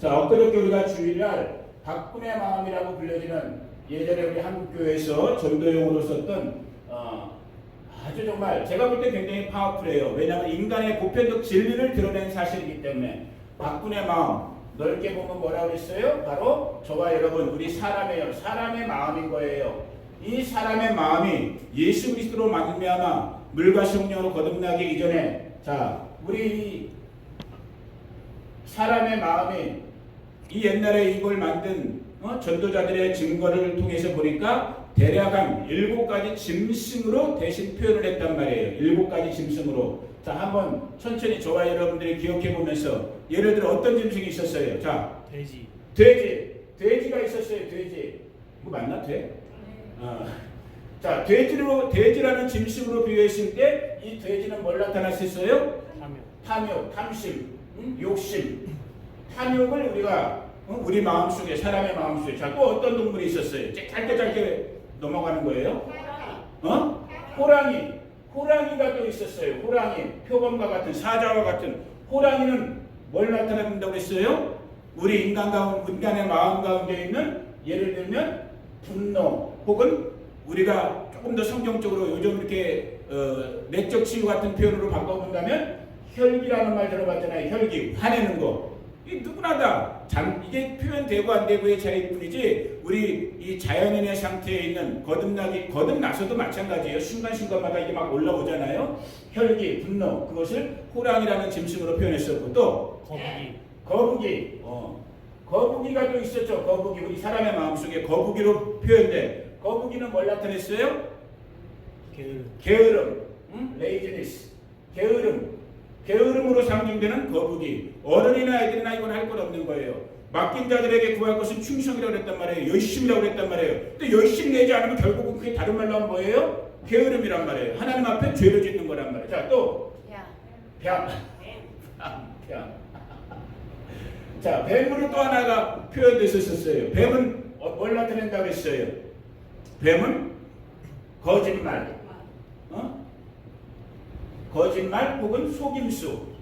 자, 엊그저께 우리가 주일날 박군의 마음이라고 불려지는 예전에 우리 한국교회에서 전도용으로 썼던 아주 정말 제가 볼 때 굉장히 파워풀해요. 왜냐하면 인간의 보편적 진리를 드러낸 사실이기 때문에. 박군의 마음, 넓게 보면 뭐라고 그랬어요? 바로 저와 여러분, 우리 사람의 마음인 거예요. 이 사람의 마음이 예수 그리스도로 말미암아 물과 성령으로 거듭나기 이전에, 자, 우리 사람의 마음이 이 옛날에 이걸 만든 전도자들의 증거를 통해서 보니까 대략 한 7가지 짐승으로 대신 표현을 했단 말이에요. 7가지 짐승으로. 자, 한번 천천히 저와 여러분들이 기억해 보면서, 예를 들어 어떤 짐승이 있었어요? 자, 돼지가 있었어요. 돼지. 이거 맞나? 자, 돼지라는 짐승으로 비유했을 때 이 돼지는 뭘 나타났었어요? 탐욕, 탐심, 욕심. 탐욕을 우리가 우리 마음속에, 사람의 마음속에. 자, 또 어떤 동물이 있었어요? 짧게 넘어가는 거예요. 호랑이가 또 있었어요. 호랑이, 표범과 같은, 사자와 같은. 호랑이는 뭘 나타낸다고 했어요? 우리 인간의 마음 가운데 있는, 예를 들면 분노, 혹은 우리가 조금 더 성경적으로 요즘 이렇게 내적 치유 같은 표현으로 바꿔본다면 혈기라는 말 들어봤잖아요. 혈기, 화내는 거. 이 누구나 다 이게 표현되고 안 되고의 차이일 뿐이지, 우리 이 자연인의 상태에 있는 거듭나서도 마찬가지예요. 순간순간마다 이게 막 올라오잖아요. 혈기, 분노, 그것을 호랑이라는 짐승으로 표현했었고, 또 거북이가 또 있었죠. 거북이, 우리 사람의 마음속에 거북이로 표현돼. 거북이는 뭘 나타냈어요? 게으름, 레이지니스, 게으름으로 상징되는 거북이. 어른이나 아이들이나 이건 할 것 없는 거예요. 맡긴 자들에게 구할 것은 충성이라고 했단 말이에요. 열심이라고 했단 말이에요. 근데 열심히 내지 않으면 결국은 그게 다른 말로 하면 뭐예요? 게으름이란 말이에요. 하나님 앞에 죄를 짓는 거란 말이에요. 자, 또 뱀. 자, 뱀으로 또 하나가 표현됐었어요. 뱀은 뭘 나타낸다고 했어요? 뱀은 거짓말 혹은 속임수.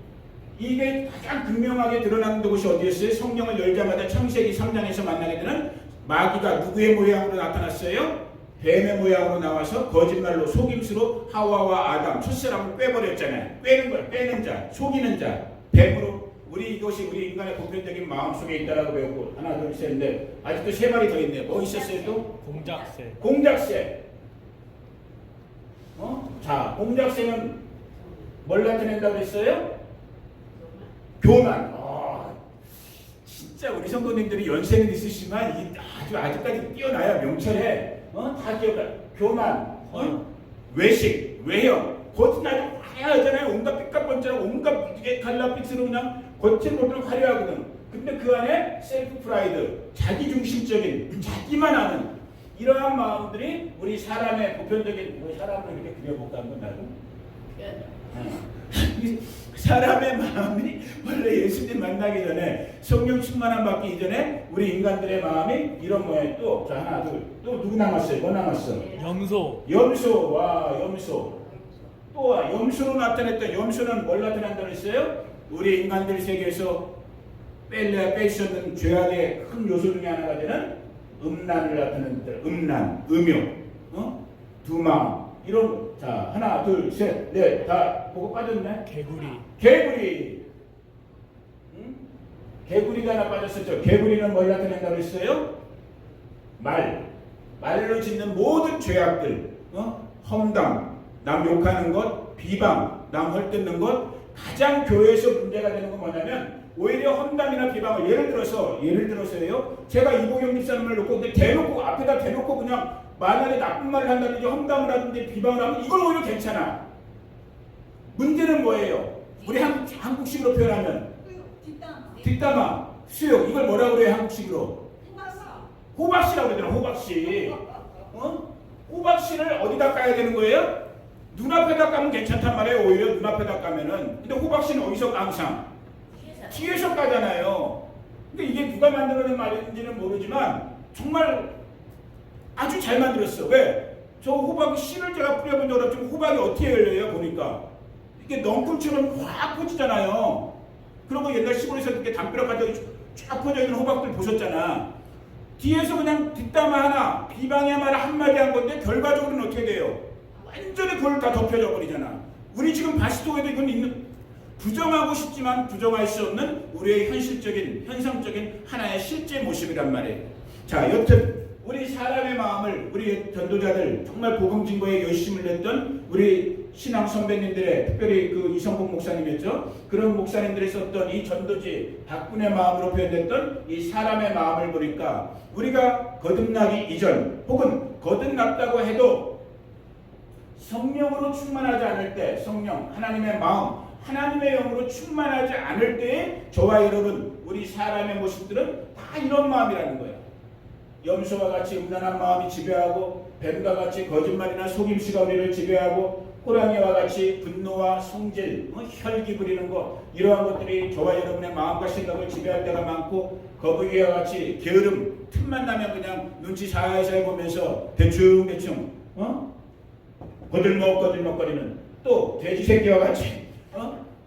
이게 가장 극명하게 드러나는 곳이 어디였어요? 성경을 열자마자 창세기 3장에서 만나게 되는 마귀가 누구의 모양으로 나타났어요? 뱀의 모양으로 나와서 거짓말로, 속임수로 하와와 아담, 첫사람을 빼버렸잖아요. 빼는 자, 속이는 자, 뱀으로. 이것이 우리 인간의 보편적인 마음속에 있다라고 배웠고, 하나, 둘, 셋, 넷. 아직도 3마리 더 있네요. 뭐 있었어요 또? 공작새. 자, 공작새는 뭘 나타낸다고 했어요? 교만. 진짜 우리 성도님들이 연세는 있으시지만 아직까지 뛰어나야 명철해. 다 기억나. 교만, 외식, 외형, 겉은 아주 화려하잖아요. 온갖 삐까뻔쩍, 온갖 갈라빛으로 그냥 겉은 모두 화려하거든. 근데 그 안에 셀프 프라이드, 자기중심적인, 자기만 아는 이러한 마음들이 우리 사람의 보편적인, 우리 사람을 이렇게 그려볼까 한번 나도. 사람의 마음이 원래 예수님 만나기 전에, 성령 충만함 받기 이전에 우리 인간들의 마음이 이런 모양. 또 자, 하나, 둘, 또 누구 남았어요? 뭐 남았어? 염소. 와, 염소. 또 염소로 나타냈던, 염소는 뭘 나타낸다고 했어요? 우리 인간들 세계에서 뺄 수 없는 죄악의 큰 요소 중에 하나가 되는 음란을 나타내는, 음란, 음욕, 두마음, 이런. 자, 하나, 둘, 셋, 넷, 다 보고 빠졌네. 개구리. 개구리가 하나 빠졌었죠. 개구리는 뭘 나타낸다고 했어요? 말로 짓는 모든 죄악들, 험담, 남 욕하는 것, 비방, 남 헐뜯는 것. 가장 교회에서 문제가 되는 건 뭐냐면, 오히려 험담이나 비방을, 예를 들어서요. 제가 이보경 집사님을 놓고, 근데 앞에다 대놓고 그냥 만약에 나쁜 말을 한다든지 험담을 하든지 비방을 하면 이건 오히려 괜찮아. 문제는 뭐예요? 우리 한국식으로 표현하면 뒷담화, 수욕. 이걸 뭐라고 그래요? 한국식으로 호박씨라고 그러잖아. 호박씨. 호박씨를 어디다 까야 되는 거예요? 눈앞에다 까면 괜찮단 말이에요. 오히려 눈앞에다 까면은. 근데 호박씨는 어디서 항상? 뒤에서 까잖아요. 근데 이게 누가 만들어낸 말인지는 모르지만 정말 아주 잘 만들었어. 왜? 저 호박 씨를 제가 뿌려본 적 없지만 호박이 어떻게 열려요? 보니까 이게 넝쿨처럼 확 퍼지잖아요. 그리고 옛날 시골에서 이렇게 담벼락 가지고 쫙 퍼져 있는 호박들 보셨잖아. 뒤에서 그냥 뒷담화 하나, 비방의 말 한마디 한 건데 결과적으로는 어떻게 돼요? 완전히 그걸 다 덮여져 버리잖아. 우리 지금 바시토에도 이건 있는, 부정하고 싶지만 부정할 수 없는 우리의 현실적인, 현상적인 하나의 실제 모습이란 말이에요. 자, 여튼 우리 사람의 마음을, 우리 전도자들, 정말 복음 증거에 열심을 냈던 우리 신앙 선배님들의, 특별히 그 이성복 목사님이었죠. 그런 목사님들이 썼던 이 전도지 박군의 마음으로 표현됐던 이 사람의 마음을 보니까 우리가 거듭나기 이전 혹은 거듭났다고 해도 성령으로 충만하지 않을 때, 성령, 하나님의 마음, 하나님의 영으로 충만하지 않을 때에 저와 여러분, 우리 사람의 모습들은 다 이런 마음이라는 거예요. 염소와 같이 음란한 마음이 지배하고, 뱀과 같이 거짓말이나 속임수가 우리를 지배하고, 호랑이와 같이 분노와 성질, 혈기 부리는 것, 이러한 것들이 저와 여러분의 마음과 생각을 지배할 때가 많고, 거북이와 같이 게으름, 틈만 나면 그냥 눈치 살살 보면서 대충대충 거들먹거리는, 또 돼지 새끼와 같이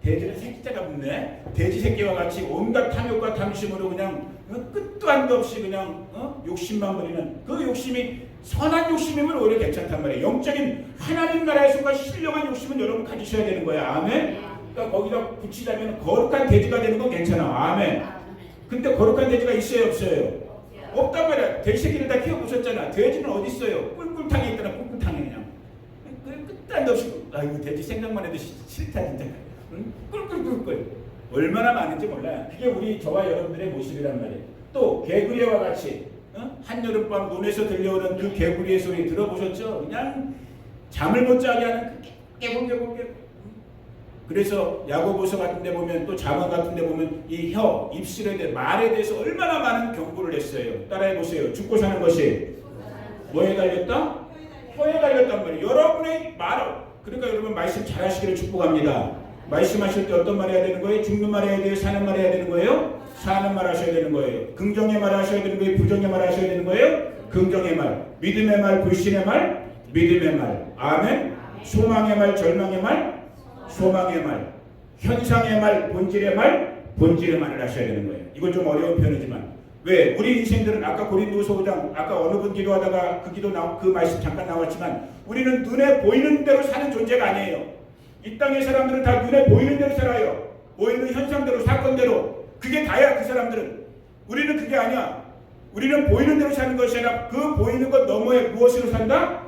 돼지는 새끼자가 붙네. 돼지 새끼와 같이 온갖 탐욕과 탐심으로 그냥 끝도 한도 없이 그냥 욕심만 부리는, 그 욕심이 선한 욕심이면 오히려 괜찮단 말이에요. 영적인 하나님 나라에 속한 신령한 욕심은 여러분 가지셔야 되는 거야. 아멘. 그러니까 거기다 붙이자면 거룩한 돼지가 되는 건 괜찮아. 아멘. 근데 거룩한 돼지가 있어요, 없어요? 없단 말이야. 돼지 새끼를 다 키워보셨잖아. 돼지는 어디 있어요? 꿀꿀탕에 있더라. 꿀꿀탕에 그냥 끝도 한도 없이. 아이고, 돼지 생각만 해도 싫다 진짜. 꿀꿀꿀꿀 얼마나 많은지 몰라요. 그게 우리 저와 여러분들의 모습이란 말이에요. 또 개구리와 같이 한여름밤 논에서 들려오는 그 개구리의 소리 들어보셨죠? 그냥 잠을 못 자게 하는 그 깨골깨골깨골. 그래서 야고보서 같은 데 보면, 또 자문 같은 데 보면 이 혀, 입술에 대해, 말에 대해서 얼마나 많은 경고를 했어요. 따라해 보세요. 죽고 사는 것이 뭐에 달렸다? 혀에 달렸단 말이에요. 여러분의 말을. 그러니까 여러분 말씀 잘 하시기를 축복합니다. 말씀하실 때 어떤 말 해야 되는 거예요? 죽는 말 해야 돼요? 사는 말 해야 되는 거예요? 사는 말 하셔야 되는 거예요. 긍정의 말 하셔야 되는 거예요? 부정의 말 하셔야 되는 거예요? 긍정의 말. 믿음의 말, 불신의 말, 믿음의 말. 아멘. 소망의 말, 절망의 말, 소망의 말. 현상의 말, 본질의 말, 본질의 말을 하셔야 되는 거예요. 이건 좀 어려운 표현이지만, 왜? 우리 인생들은 아까 고린도서 5장, 아까 어느 분 기도하다가 그 말씀 잠깐 나왔지만, 우리는 눈에 보이는 대로 사는 존재가 아니에요. 이 땅의 사람들은 다 눈에 보이는 대로 살아요. 보이는 현상대로, 사건대로. 그게 다야, 그 사람들은. 우리는 그게 아니야. 우리는 보이는 대로 사는 것이 아니라 그 보이는 것 너머에 무엇으로 산다?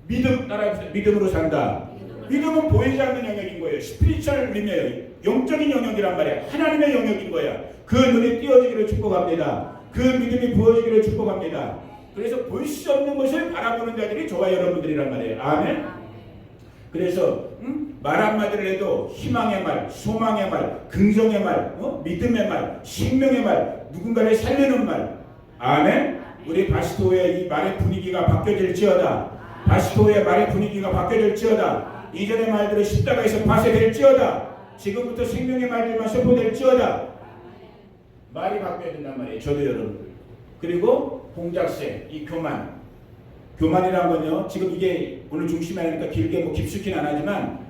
믿음, 따라해보세요. 믿음으로 산다. 믿음은 보이지 않는 영역인 거예요. 스피리추얼 림이에요. 영적인 영역이란 말이야. 하나님의 영역인 거야. 그 눈이 띄어지기를 축복합니다. 그 믿음이 부어지기를 축복합니다. 그래서 볼 수 없는 것을 바라보는 자들이 저와 여러분들이란 말이에요. 아멘. 그래서 말 한마디를 해도 희망의 말, 소망의 말, 긍정의 말, 믿음의 말, 생명의 말, 누군가를 살리는 말. 아멘. 우리 바시토의 이 말의 분위기가 바뀌어질지어다. 바시토의 말의 분위기가 바뀌어질지어다. 이전의 말들은 십자가에서 파쇄될지어다. 지금부터 생명의 말들만 선포될지어다. 말이 바뀌어야 된단 말이에요. 저도 여러분들. 그리고 공작새, 이 교만. 교만이라는 건요, 지금 이게 오늘 중심에 하니까 길게 뭐 깊숙이는 안 하지만,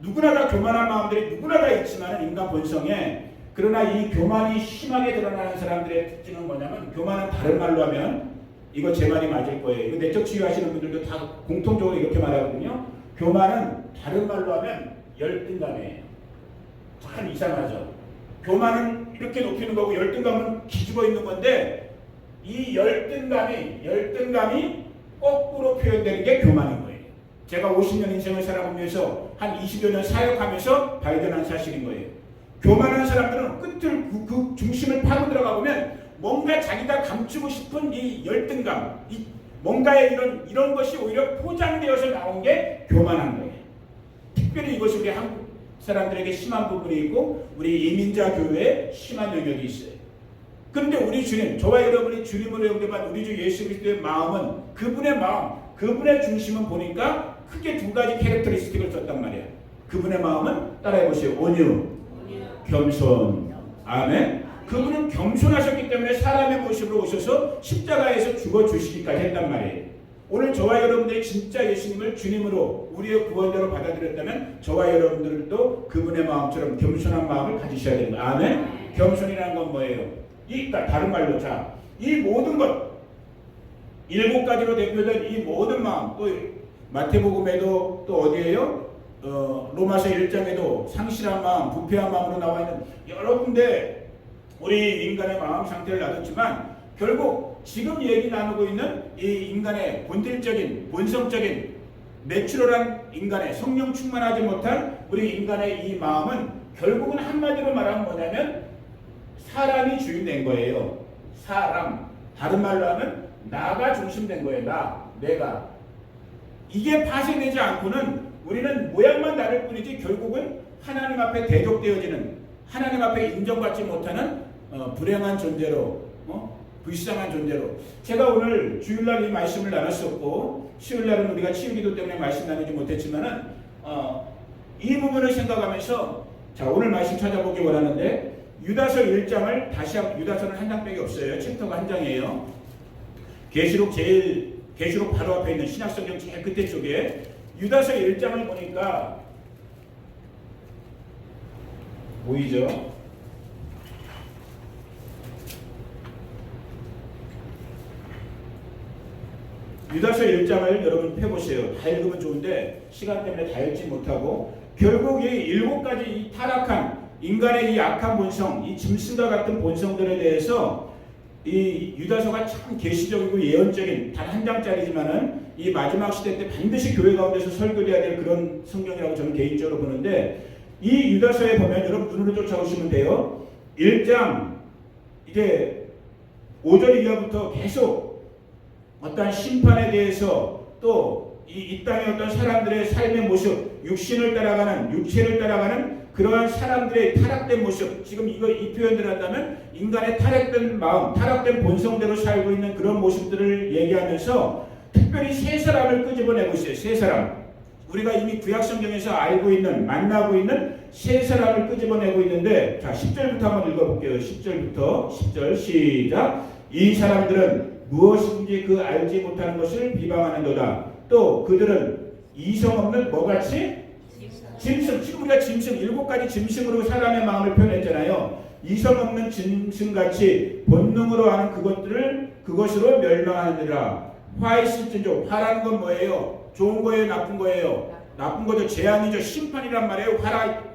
누구나 다 교만한 마음들이 누구나 다 있지만 인간 본성에, 그러나 이 교만이 심하게 드러나는 사람들의 특징은 뭐냐면, 교만은 다른 말로 하면, 이거 제 말이 맞을 거예요. 이거 내적 치유하시는 분들도 다 공통적으로 이렇게 말하거든요. 교만은 다른 말로 하면 열등감이에요. 참 이상하죠. 교만은 이렇게 높이는 거고 열등감은 기집어 있는 건데, 이 열등감이 거꾸로 표현되는 게 교만인 거예요. 제가 50년 인생을 살아보면서 한 20여 년 사역하면서 발견한 사실인 거예요. 교만한 사람들은 끝을 그 중심을 파고 들어가 보면 뭔가 자기가 감추고 싶은 이 열등감, 뭔가의 이런 것이 오히려 포장되어서 나온 게 교만한 거예요. 특별히 이것이 우리 한국 사람들에게 심한 부분이 있고, 우리 이민자 교회에 심한 영역이 있어요. 그런데 우리 주님, 저와 여러분이 주님으로 영접한 우리 주 예수 그리스도의 마음은, 그분의 마음, 그분의 중심은 보니까 크게 두 가지 캐릭터리스틱을 썼단 말이에요. 그분의 마음은 따라해보세요. 온유, 겸손. 아멘. 그분은 겸손하셨기 때문에 사람의 모습으로 오셔서 십자가에서 죽어주시기까지 했단 말이에요. 오늘 저와 여러분들이 진짜 예수님을 주님으로 우리의 구원자로 받아들였다면 저와 여러분들도 그분의 마음처럼 겸손한 마음을 가지셔야 되는 거예요. 아멘? 겸손이라는 건 뭐예요? 그러니까 다른 말로 이 모든 것 7가지로 대표된 이 모든 마음, 또 마태복음에도 또 어디에요? 로마서 1장에도 상실한 마음, 부패한 마음으로 나와 있는 여러 군데 우리 인간의 마음 상태를 놔뒀지만 결국 지금 얘기 나누고 있는 이 인간의 본질적인 본성적인 내추럴한 인간의 성령 충만하지 못한 우리 인간의 이 마음은 결국은 한마디로 말하면 뭐냐면 사람이 주인된 거예요. 사람. 다른 말로 하면 나가 중심된 거예요. 내가. 이게 파쇄되지 않고는 우리는 모양만 다를 뿐이지 결국은 하나님 앞에 대적되어지는, 하나님 앞에 인정받지 못하는 불행한 존재로, 불쌍한 존재로. 제가 오늘 주일날 이 말씀을 나눴었고 수요일날은 우리가 치유기도 때문에 말씀 나누지 못했지만은 이 부분을 생각하면서 자 오늘 말씀 찾아보기 원하는데 유다서 1장을 다시 한번, 유다서는 한 장밖에 없어요. 챕터가 한 장이에요. 계시록 바로 앞에 있는 신약성경 제일 끝에 쪽에 유다서 1장을 보니까 보이죠? 유다서 1장을 여러분 펴보세요. 다 읽으면 좋은데 시간 때문에 다 읽지 못하고 결국 이 7가지 이 타락한 인간의 이 악한 본성, 이 짐승과 같은 본성들에 대해서 이 유다서가 참 계시적이고 예언적인 단 한 장짜리지만은 이 마지막 시대 때 반드시 교회 가운데서 설교해야 될 그런 성경이라고 저는 개인적으로 보는데 이 유다서에 보면 여러분 눈으로 쫓아오시면 돼요. 1장 이제 5절 이하부터 계속 어떤 심판에 대해서 또 이 땅의 어떤 사람들의 삶의 모습, 육신을 따라가는, 육체를 따라가는 그러한 사람들의 타락된 모습, 지금 이 표현을 한다면 인간의 타락된 마음, 타락된 본성대로 살고 있는 그런 모습들을 얘기하면서 특별히 세 사람을 끄집어내고 있어요. 세 사람. 우리가 이미 구약성경에서 알고 있는, 만나고 있는 세 사람을 끄집어내고 있는데 자 10절부터 한번 읽어볼게요. 10절 시작. 이 사람들은 무엇인지 그 알지 못하는 것을 비방하는도다. 또 그들은 이성 없는 뭐같이? 짐승. 지금 우리가 짐승 7가지 짐승으로 사람의 마음을 표현했잖아요. 이성 없는 짐승같이 본능으로 하는 그것으로 멸망하느니라. 화 있을진저. 화라는 건 뭐예요? 좋은 거예요? 나쁜 거예요? 나쁜 거죠. 재앙이죠. 심판이란 말이에요.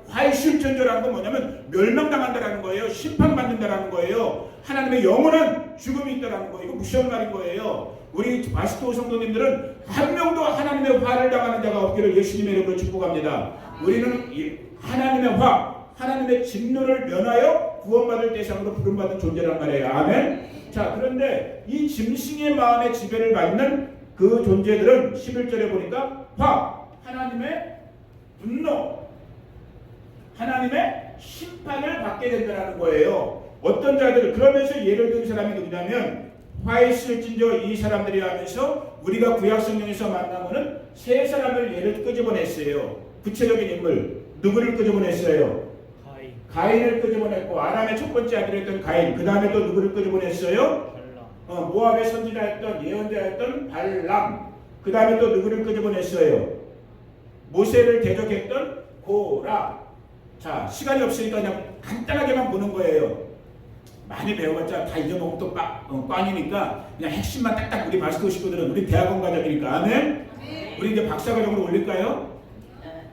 화의 실존조라는 건 뭐냐면 멸망당한다라는 거예요. 심판받는다라는 거예요. 하나님의 영원한 죽음이 있다라는 거예요. 이거 무시한 말인 거예요. 우리 마스토 성도님들은 한 명도 하나님의 화를 당하는 자가 없기를 예수님의 이름으로 축복합니다. 우리는 하나님의 화, 하나님의 진노를 면하여 구원받을 대상으로 부름받은 존재란 말이에요. 아멘. 자, 그런데 이 짐승의 마음의 지배를 받는 그 존재들은 11절에 보니까 하나님의 분노, 하나님의 심판을 받게 된다는 거예요. 어떤 자들, 그러면서 예를 든 사람이 누구냐면 화에 있을진저 이 사람들이 하면서 우리가 구약성경에서 만나보는 세 사람을 예를 끄집어냈어요. 구체적인 인물, 누구를 끄집어냈어요? 가인을 끄집어냈고 아람의 첫 번째 아들이었던 가인, 그 다음에 또 누구를 끄집어냈어요? 모압의 선지자였던 예언자였던 발람, 그 다음에 또 누구를 끄집어냈어요? 모세를 대적했던 고라. 자, 시간이 없으니까 그냥 간단하게만 보는 거예요. 많이 배워봤자 다 잊어먹으면 또 꽝이니까 그냥 핵심만 딱딱 우리 마스터 식구들은 우리 대학원 과정이니까. 아멘? 우리 이제 박사과정으로 올릴까요?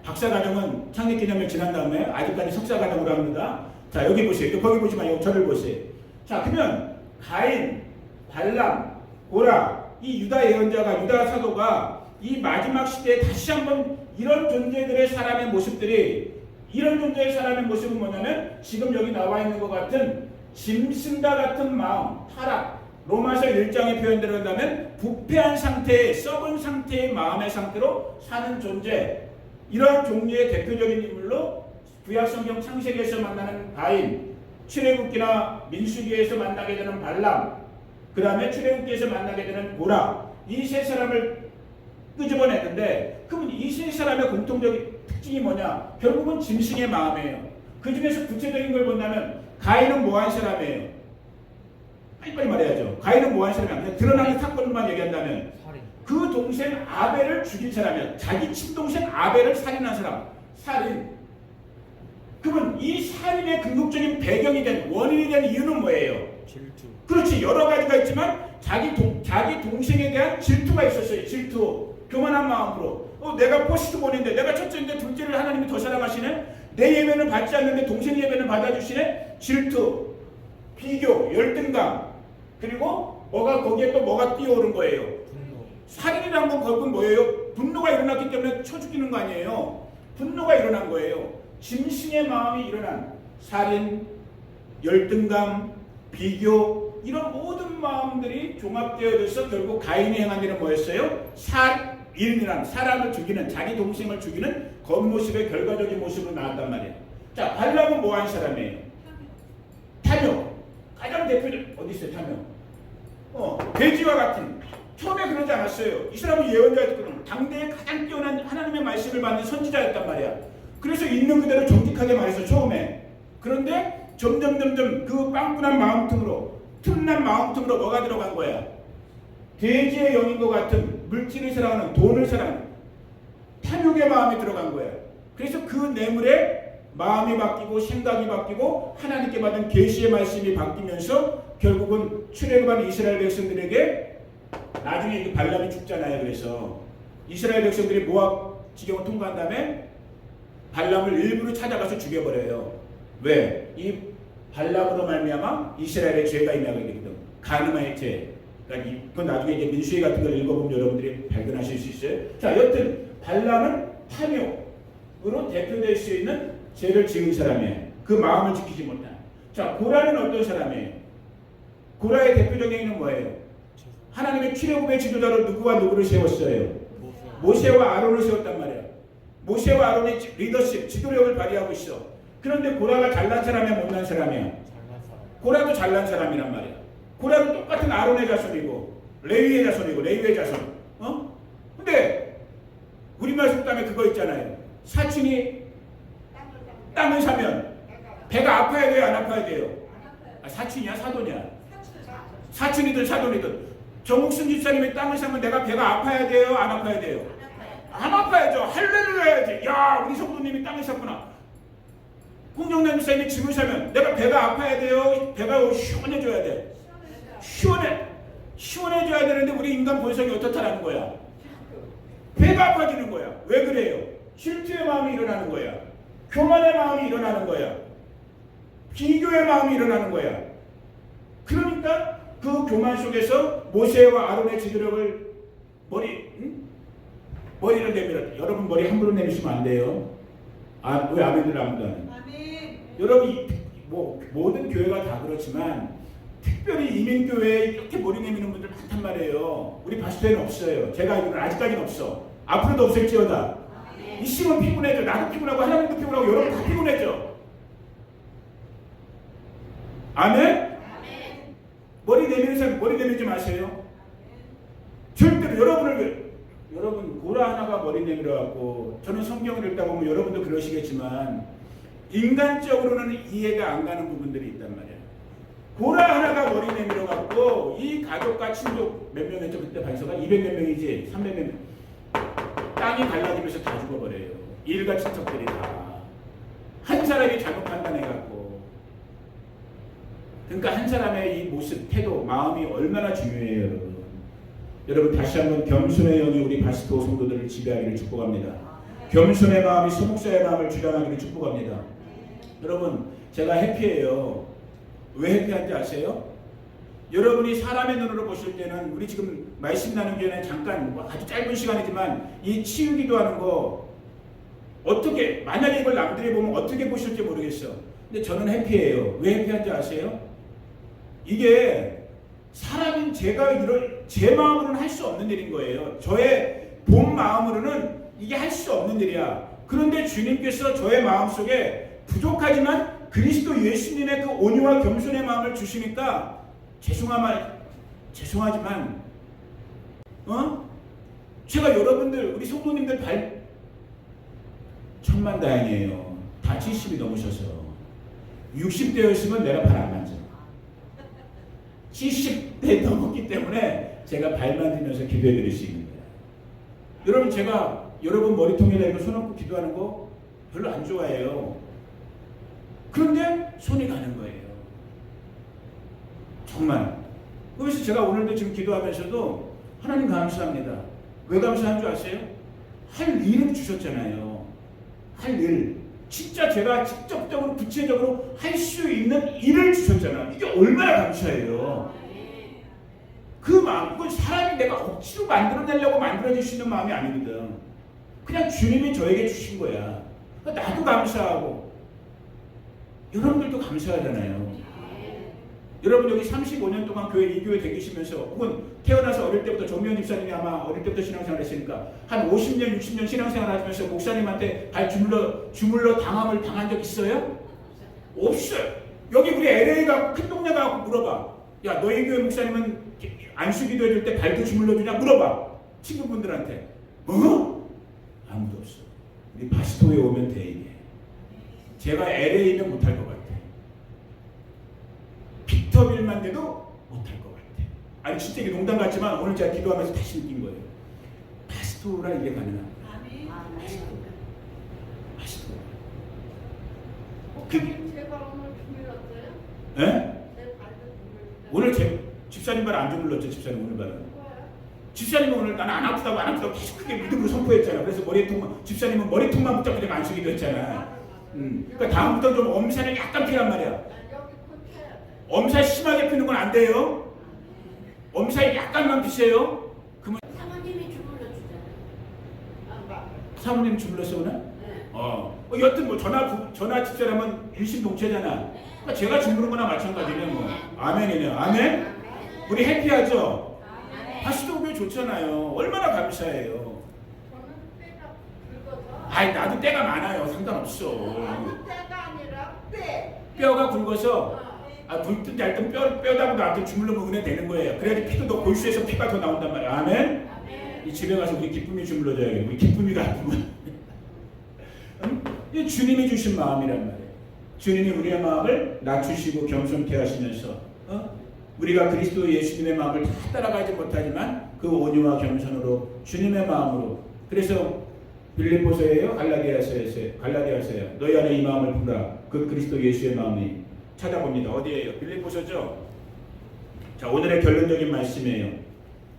박사과정은 창립기념일 지난 다음에 아직까지 석사과정으로 합니다. 자, 여기 보세요. 거기 보지 마요. 저를 보세요. 자, 그러면 가인, 발람, 고라, 이 유다 예언자가, 유다 사도가 이 마지막 시대에 다시 한번 이런 존재들의 사람의 모습들이, 이런 존재의 사람의 모습은 뭐냐면 지금 여기 나와 있는 것 같은 짐승과 같은 마음, 타락, 로마서 1장의 표현대로 한다면 부패한 상태의, 썩은 상태의 마음의 상태로 사는 존재, 이러한 종류의 대표적인 인물로 구약성경 창세기에서 만나는 가인, 출애굽기나 민수기에서 만나게 되는 발람, 그 다음에 출애굽기에서 만나게 되는 고라, 이 세 사람을 끄집어냈는데 그러면 이 세 사람의 공통적인 특징이 뭐냐? 결국은 짐승의 마음이에요. 그 중에서 구체적인 걸 본다면 가인은 뭐한 사람이에요? 빨리빨리 말해야죠. 가인은 뭐한 사람이야? 그냥 드러나는 사건만 얘기한다면 그 동생 아벨을 죽인 사람이야. 자기 친동생 아벨을 살인한 사람. 살인. 그러면 이 살인의 궁극적인 배경이 된 원인이 된 이유는 뭐예요? 질투. 그렇지. 여러 가지가 있지만 자기 동생에 대한 질투가 있었어요. 질투. 교만한 마음으로. 내가 포스트본인데 내가 첫째인데 둘째를 하나님이 더 사랑하시네. 내 예배는 받지 않는데 동생 예배는 받아주시네. 질투, 비교, 열등감. 그리고 거기에 또 뭐가 뛰어오른 거예요? 분노. 살인이란 건 결국은 뭐예요? 분노가 일어났기 때문에 쳐 죽이는 거 아니에요. 분노가 일어난 거예요. 짐승의 마음이 일어난 살인, 열등감, 비교 이런 모든 마음들이 종합되어져서 결국 가인이 행한 일은 뭐였어요? 살인이란 사람을 죽이는 자기 동생을 죽이는 겉모습의 결과적인 모습으로 나왔단 말이에요. 자, 발람은 뭐한 사람이에요? 탐욕. 가장 대표적 어디 있어요? 탐욕. 돼지와 같은. 처음에 그러지 않았어요. 이 사람은 예언자였거든. 당대에 가장 뛰어난 하나님의 말씀을 받는 선지자였단 말이야. 그래서 있는 그대로 정직하게 말해서 처음에. 그런데 점점 그 빵꾸난 마음틈으로 틈난 마음틈으로 뭐가 들어간 거야? 돼지의 영인 것 같은 물질을 사랑하는 돈을 사랑하는 탐욕의 마음이 들어간 거야. 그래서 그 뇌물에 마음이 바뀌고 생각이 바뀌고 하나님께 받은 계시의 말씀이 바뀌면서 결국은 출애굽한 이스라엘 백성들에게 나중에 그 발람이 죽잖아요. 그래서 이스라엘 백성들이 모압 지경을 통과한 다음에 발람을 일부러 찾아가서 죽여버려요. 왜? 이 발람으로 말미암아 이스라엘의 죄가 임하게 되거든. 간음의 죄. 그러니까 그건 나중에 이제 민수기 같은 걸 읽어보면 여러분들이 발견하실 수 있어요. 자, 여튼 발람은 탐욕으로 대표될 수 있는 죄를 지은 사람이에요. 그 마음을 지키지 못한. 자, 고라는 어떤 사람이에요? 고라의 대표적인 행위는 뭐예요? 하나님의 출애굽의 지도자로 누구와 누구를 세웠어요? 모세와 아론을 세웠단 말이에요. 모세와 아론의 리더십, 지도력을 발휘하고 있어. 그런데 고라가 잘난 사람이야, 못난 사람이야? 고라도 잘난 사람이란 말이야. 고라도 똑같은 아론의 자손이고 레위의 자손이고 레위의 자손. 근데 우리말 속담에 그거 있잖아요. 사촌이 땅을 사면 배가 아파야 돼요, 안 아파야 돼요? 사촌이야, 사돈이야? 사촌이든 사돈이든. 정욱순 집사님이 땅을 사면 내가 배가 아파야 돼요, 안 아파야 돼요? 안 아파야죠. 할렐루야 해야지. 야, 우리 성도님이 땅을 샀구나. 공정남 집사님이 집을 사면 내가 배가 아파야 돼요, 배가 시원해져야 돼? 시원해져야 되는데 우리 인간 본성이 어떻다라는 거야? 배가 아파지는 거야. 왜 그래요? 질투의 마음이 일어나는 거야. 교만의 마음이 일어나는 거야. 비교의 마음이 일어나는 거야. 그러니까 그 교만 속에서 모세와 아론의 지도력을 머리를 내밀었다. 여러분 머리 함부로 내미시면 안 돼요. 왜 아멘들 아무도 안 해요? 여러분 모든 교회가 다 그렇지만 특별히 이민교회에 이렇게 머리 내미는 분들 많단 말이에요. 우리 파스터에는 없어요. 제가 알기로는 아직까지는 없어. 앞으로도 없을지어다. 이 심은 피곤해져. 나도 피곤하고 하나님도 피곤하고 여러분 다 피곤해져. 아멘? 머리 내미는 사람 머리 내밀지 마세요. 절대로 여러분 고라 하나가 머리 내밀어갖고 저는 성경을 읽다 보면 여러분도 그러시겠지만 인간적으로는 이해가 안 가는 부분들이 있단 말이에요. 고라 하나가 머리 내밀어갖고 이 가족과 친족 몇 명이었죠? 그때 반서가 200몇 명이지 300몇 명 땅이 갈라지면서 다 죽어버려요. 일가 친척들이 다 한 사람이 잘못 판단해갖고. 그러니까 한 사람의 이 모습, 태도, 마음이 얼마나 중요해요, 여러분. 여러분 다시 한번 겸손의 영이 우리 바스토 성도들을 지배하기를 축복합니다. 겸손의 마음이 소목사의 마음을 주장하기를 축복합니다. 여러분 제가 해피해요. 왜 해피한지 아세요? 여러분이 사람의 눈으로 보실 때는 우리 지금 말씀 나누기 전에 잠깐 아주 짧은 시간이지만 이 치유기도 하는 거 어떻게 만약에 이걸 남들이 보면 어떻게 보실지 모르겠어. 근데 저는 해피해요. 왜 해피한지 아세요? 이게 사람인 제가 제 마음으로는 할 수 없는 일인 거예요. 저의 본 마음으로는 이게 할 수 없는 일이야. 그런데 주님께서 저의 마음속에 부족하지만 그리스도 예수님의 그 온유와 겸손의 마음을 주시니까 죄송하지만 제가 여러분들 우리 성도님들 천만다행이에요. 다 70이 넘으셔서 60대였으면 내가 발 안 만져. 70대 넘었기 때문에 제가 발 만지면서 기도해 드릴 수 있는 거예요. 여러분 제가 여러분 머리통에다 이거 손 얹고 기도하는 거 별로 안 좋아해요. 그런데 손이 가는 거예요. 정말. 그래서 제가 오늘도 지금 기도하면서도 하나님 감사합니다. 왜 감사한 줄 아세요? 할 일을 주셨잖아요. 할 일. 진짜 제가 직접적으로 구체적으로 할 수 있는 일을 주셨잖아요. 이게 얼마나 감사해요. 그 마음, 이건 사람이 내가 억지로 만들어내려고 만들어질 수 있는 마음이 아니거든. 그냥 주님이 저에게 주신 거야. 나도 감사하고 여러분들도 감사하잖아요. 여러분 여기 35년 동안 교회 이 교회 다니시면서 혹은 태어나서 어릴 때부터 정미연 집사님이 아마 어릴 때부터 신앙생활 했으니까 한 50년 60년 신앙생활 하시면서 목사님한테 발 주물러 당함을 당한 적 있어요? 없어요. 여기 우리 LA 가고 큰 동네 가고 물어봐. 야 너희 교회 목사님은 안수기도 해줄 때 발도 주물러 주냐 물어봐. 친구분들한테. 아무도 없어. 우리 바스토에 오면 돼 이게. 제가 LA면 못할 것 같아. 빅터빌만 돼도 못할 것 같아. 아니 진짜 이게 농담 같지만 오늘 제가 기도하면서 다시 느낀 거예요. 바스토라 이게 가능합니다. 바스토. 제가 오늘 주물렀어요? 예? 제 발도 주물렀어요. 오늘 제 집사님 발 안 주물렀죠. 집사님 오늘 발은. 집사님은 오늘 나는 안 아프다고 계속 크게 믿음으로 선포했잖아. 그래서 집사님은 머리통만 붙잡고 내가 안수기도 했잖아. 그러니까 다음부터 좀 엄살을 약간 피란 말이야. 엄살 심하게 피는 건 안 돼요. 엄살 약간만 피세요. 그러면 사모님이 주물러주잖아요. 사모님 주물렀어 오늘? 네. 여튼 뭐 전화 집사람은 일심동체잖아. 그러니까 제가 주무른 거나 마찬가지네 뭐. 아멘이네요. 아멘. 우리 해피하죠? 다시도 오면 좋잖아요. 얼마나 감사해요. 저는 때가 굵어서. 아이 나도 때가 많아요. 상관없어. 아니 때가 아니라 때. 뼈가 굵어서 굵든 얇든 뼈다고 나한테 주물러 먹으면 되는 거예요. 그래야지 피도 더 골수에서 피가 더 나온단 말이야. 아멘. 이 집에 가서 우리 기쁨이 주물러줘야겠네. 우리 기쁨이가 아프면. 이 주님이 주신 마음이란 말이에요. 주님이 우리의 마음을 낮추시고 겸손케 하시면서 우리가 그리스도 예수님의 마음을 다 따라가지 못하지만 그 온유와 겸손으로 주님의 마음으로. 그래서 빌립보서예요? 갈라디아서예요? 너희 안에 이 마음을 품으라. 그 그리스도 예수의 마음이. 찾아봅니다. 어디에요? 빌립보서죠? 자, 오늘의 결론적인 말씀이에요.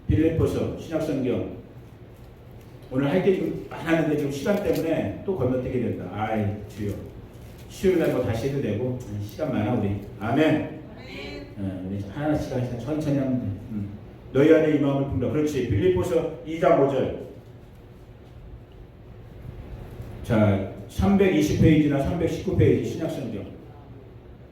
빌립보서 신약성경. 오늘 할 게 좀 많았는데 지금 시간 때문에 또 건너뛰게 된다. 아이 주여. 수요일날 뭐 다시 해도 되고 시간 많아 우리. 아멘. 우리 하나씩 천천히 하면 돼. 너희 안에 이 마음을 품다. 그렇지. 빌립보서 2장 5절. 자, 320페이지나 319페이지 신약성경.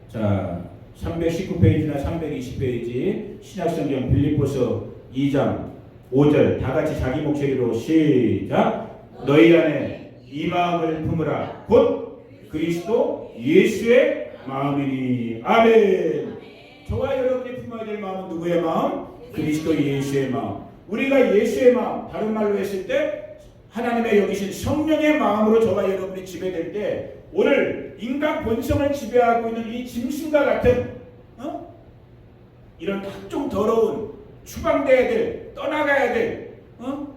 자, 319페이지나 320페이지 신약성경 빌립보서 2장 5절 다 같이 자기 목소리로 시작. 너희 안에 이 마음을 품으라. 곧 그리스도 예수의 마음이니. 아멘. 저와 여러분이 품어야 될 마음은 누구의 마음? 그리스도 예수의 마음. 우리가 예수의 마음, 다른 말로 했을 때 하나님의 여기신 성령의 마음으로 저와 여러분이 지배될 때 오늘 인간 본성을 지배하고 있는 이 짐승과 같은 이런 각종 더러운 추방돼야 될, 떠나가야 될,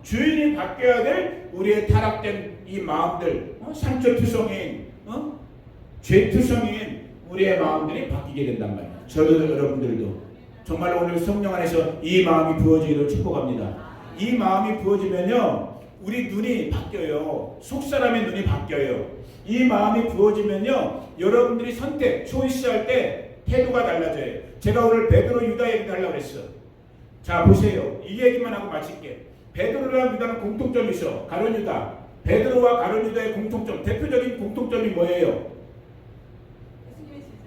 주인이 바뀌어야 될 우리의 타락된 이 마음들, 상처투성인, 죄투성인 우리의 마음들이 바뀌게 된단 말이에요. 저도 여러분들도 정말 오늘 성령 안에서 이 마음이 부어지기를 축복합니다. 이 마음이 부어지면요 우리 눈이 바뀌어요. 속사람의 눈이 바뀌어요. 이 마음이 부어지면요 여러분들이 선택, 초이스할 때 태도가 달라져요. 제가 오늘 베드로 유다 얘기 하려고 그랬어. 자 보세요. 이 얘기만 하고 마칠게. 베드로랑 유다는 공통점이 있어. 가룟 유다. 베드로와 가룟 유다의 공통점, 대표적인 공통점이 뭐예요?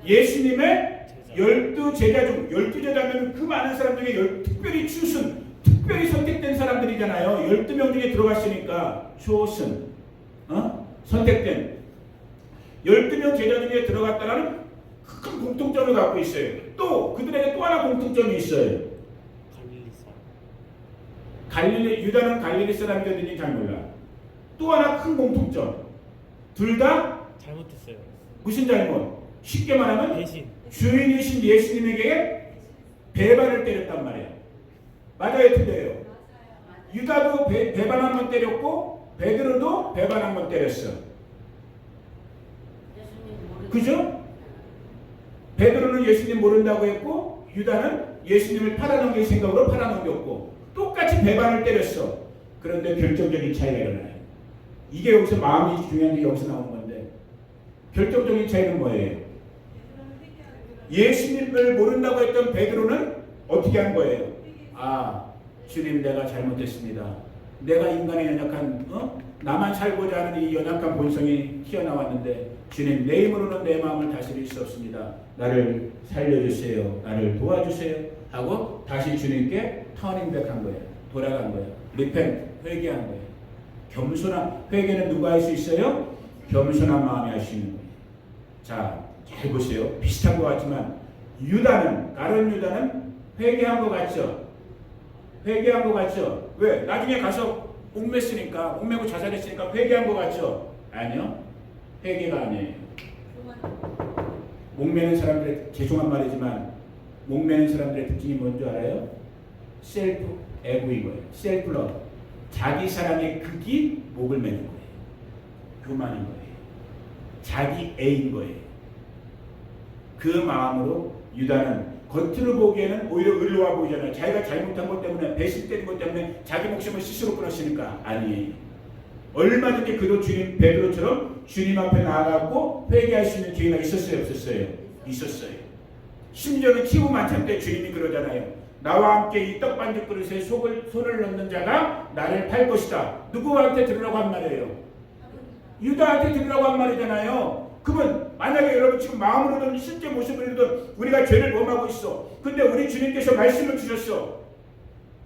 예수님의 12제자 중 12제자면 그 많은 사람 중에 특별히 추순, 특별히 선택된 사람들이잖아요. 12명 중에 들어갔으니까 chosen, 선택된 12명 제자 중에 들어갔다는 큰 공통점을 갖고 있어요. 또 그들에게 또 하나 공통점이 있어요. 유다는 갈릴리 사람이었는지 잘 몰라. 또 하나 큰 공통점. 둘 다 잘못했어요. 무슨 잘못? 쉽게 말하면 대신 주인이신 예수님에게 배반을 때렸단 말이에요. 맞아요, 틀려요? 유다도 배반 한 번 때렸고 베드로도 배반 한 번 때렸어. 그죠? 베드로는 예수님 모른다고 했고 유다는 예수님을 팔아넘길 생각으로 팔아넘겼고 똑같이 배반을 때렸어. 그런데 결정적인 차이가 일어나요. 이게 여기서 마음이 중요한 게 여기서 나오는 건데 결정적인 차이는 뭐예요? 예수님을 모른다고 했던 베드로는 어떻게 한 거예요? 아, 주님 내가 잘못했습니다. 내가 인간의 연약한 나만 살고자 하는 이 연약한 본성이 튀어나왔는데 주님 내 힘으로는 내 마음을 다스릴 수 없습니다. 나를 살려주세요. 나를 도와주세요. 하고 다시 주님께 터닝백한 거예요. 돌아간 거예요. 리펜 회개한 거예요. 겸손한 회개는 누가 할 수 있어요? 겸손한 마음이 할 수 있는 거예요. 자, 잘 보세요. 비슷한 것 같지만 유다는 가룟 유다는 회개한 것 같죠? 회개한 것 같죠? 왜? 나중에 가서 목맸으니까 목매고 자살했으니까 회개한 것 같죠? 아니요. 회개가 아니에요. 목매는 사람들의 죄송한 말이지만 목매는 사람들의 특징이 뭔지 알아요? 셀프 에고인 거예요. 셀프 러브. 자기 사랑의 극이 목을 매는 거예요. 교만인 거예요. 자기 애인 거예요. 그 마음으로 유다는 겉으로 보기에는 오히려 의로워 보이잖아요. 자기가 잘못한 것 때문에 배신된 것 때문에 자기 목숨을 스스로 끊었으니까 아니에요. 얼마든지 그도 주님 베드로처럼 주님 앞에 나아가고 회개할 수 있는 기회가 있었어요, 없었어요? 있었어요. 심지어는 키우 만찬 때 주님이 그러잖아요. 나와 함께 이 떡반죽 그릇에 손을 넣는 자가 나를 팔 것이다. 누구한테 들으라고 한 말이에요? 유다한테 들으라고 한 말이잖아요. 그러면 만약에 여러분 지금 마음으로든 실제 모습으로든 우리가 죄를 범하고 있어. 근데 우리 주님께서 말씀을 주셨어.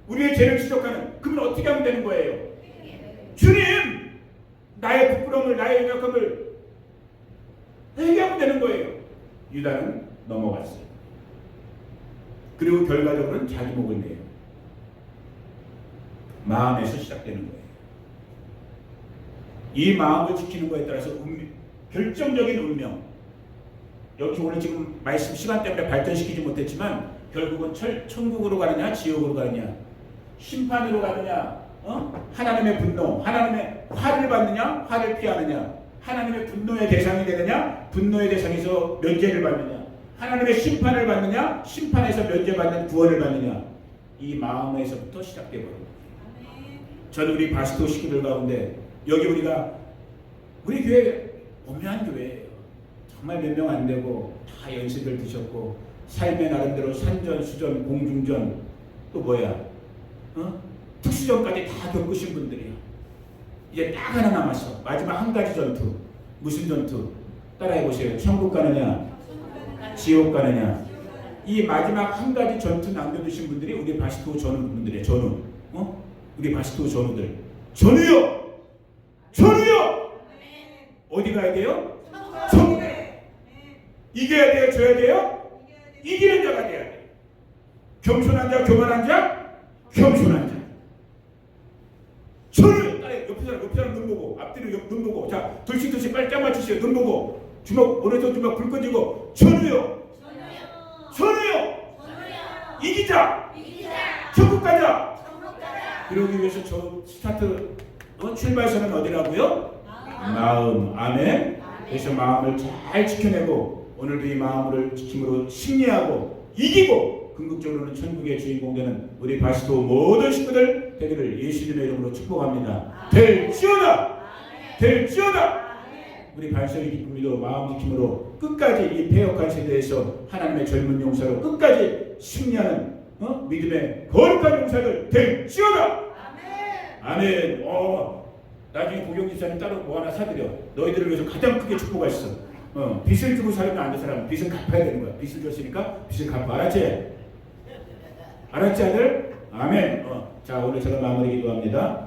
우리의 죄를 지적하는. 그러면 어떻게 하면 되는 거예요? 주님! 나의 부끄러움을 나의 연약함을 회개하면 되는 거예요. 유다는 넘어갔어요. 그리고 결과적으로는 자기 목을 내요. 마음에서 시작되는 거예요. 이 마음을 지키는 것에 따라서 결정적인 운명. 여기 오늘 지금 말씀 시간 때문에 발전시키지 못했지만 결국은 천국으로 가느냐 지옥으로 가느냐 심판으로 가느냐 하나님의 분노 하나님의 화를 받느냐 화를 피하느냐 하나님의 분노의 대상이 되느냐 분노의 대상에서 면제를 받느냐 하나님의 심판을 받느냐 심판에서 면제받는 구원을 받느냐 이 마음에서부터 시작되거든요. 저는 우리 바스토 식구들 가운데 여기 우리 교회 오묘한 교회예요. 정말 몇 명 안 되고 다 연습을 드셨고 삶의 나름대로 산전, 수전, 공중전 또 뭐야? 특수전까지 다 겪으신 분들이야. 이제 딱 하나 남았어. 마지막 한 가지 전투. 무슨 전투? 따라해보세요. 천국 가느냐? 지옥 가느냐? 이 마지막 한 가지 전투 남겨두신 분들이 우리 바스토 전우 분들이에요. 전우. 우리 바스토 전우들. 전우요! 전우요! 어디 가야 돼요? 천국. 이겨야 돼요? 져야 돼요? 이기는 자가 돼야 돼요. 겸손한 자, 교만한 자, 겸손한 자. 전우! 옆에 사람 눈 보고, 앞뒤로 눈 보고. 자, 둘씩 빨리 짝 맞추세요. 눈 보고. 주먹, 오른쪽 주먹 불 꺼지고. 전우요! 전우요! 이기자! 천국 가자! 그러기 위해서 저 스타트 출발선은 어디라고요? 마음. 아멘. 그래서 마음을 잘 지켜내고 오늘도 이 마음을 지킴으로 승리하고 이기고 궁극적으로는 천국의 주인공 되는 우리 바스토 모든 식구들 되기를 예수님의 이름으로 축복합니다. 될지어다! 될지어다! 우리 발성의 기쁨이도 마음 지킴으로 끝까지 이 폐역한 세대에서 하나님의 젊은 용사로 끝까지 승리하는 믿음의 거룩한 용사들 될지어다! 아멘. 나중에 고경 집사님 따로 뭐 하나 사드려. 너희들을 위해서 가장 크게 축복가 있어. 빚을 주고 살면 안 돼. 사람은 빚은 갚아야 되는 거야. 빚을 줬으니까 빚을 갚아. 알았지? 알았지 아들? 아멘. 자, 오늘 제가 마무리 기도합니다.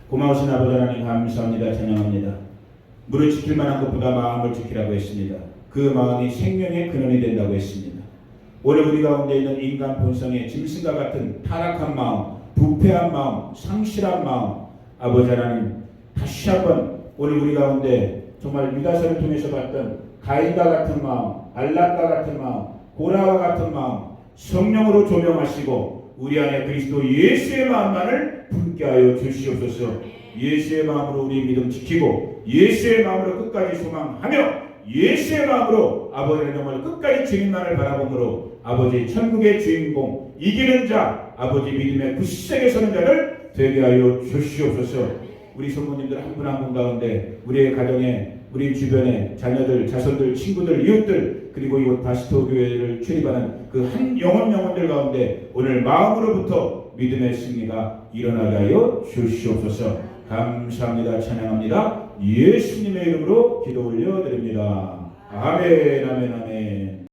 고마우신 아버지 하나님 감사합니다. 찬양합니다. 물을 지킬 만한 것보다 마음을 지키라고 했습니다. 그 마음이 생명의 근원이 된다고 했습니다. 오늘 우리 가운데 있는 인간 본성의 짐승과 같은 타락한 마음, 부패한 마음, 상실한 마음, 아버지 하나님 다시 한번 오늘 우리 가운데 정말 유다서를 통해서 봤던 가인과 같은 마음, 발람과 같은 마음, 고라와 같은 마음 성령으로 조명하시고 우리 안에 그리스도 예수의 마음만을 품게 하여 주시옵소서. 예수의 마음으로 우리 믿음 지키고 예수의 마음으로 끝까지 소망하며 예수의 마음으로 아버지의 영을 끝까지 주님만을 바라보므로 아버지 천국의 주인공 이기는 자 아버지 믿음의 굳세게 서는 자를 되게 하여 주시옵소서. 우리 성도님들 한 분 한 분 가운데 우리의 가정에 우리 주변에 자녀들, 자손들, 친구들, 이웃들 그리고 이곳 바스토 교회를 출입하는 그 한 영혼들 가운데 오늘 마음으로부터 믿음의 승리가 일어나게 하여 주시옵소서. 감사합니다. 찬양합니다. 예수님의 이름으로 기도 올려드립니다. 아멘 아멘 아멘.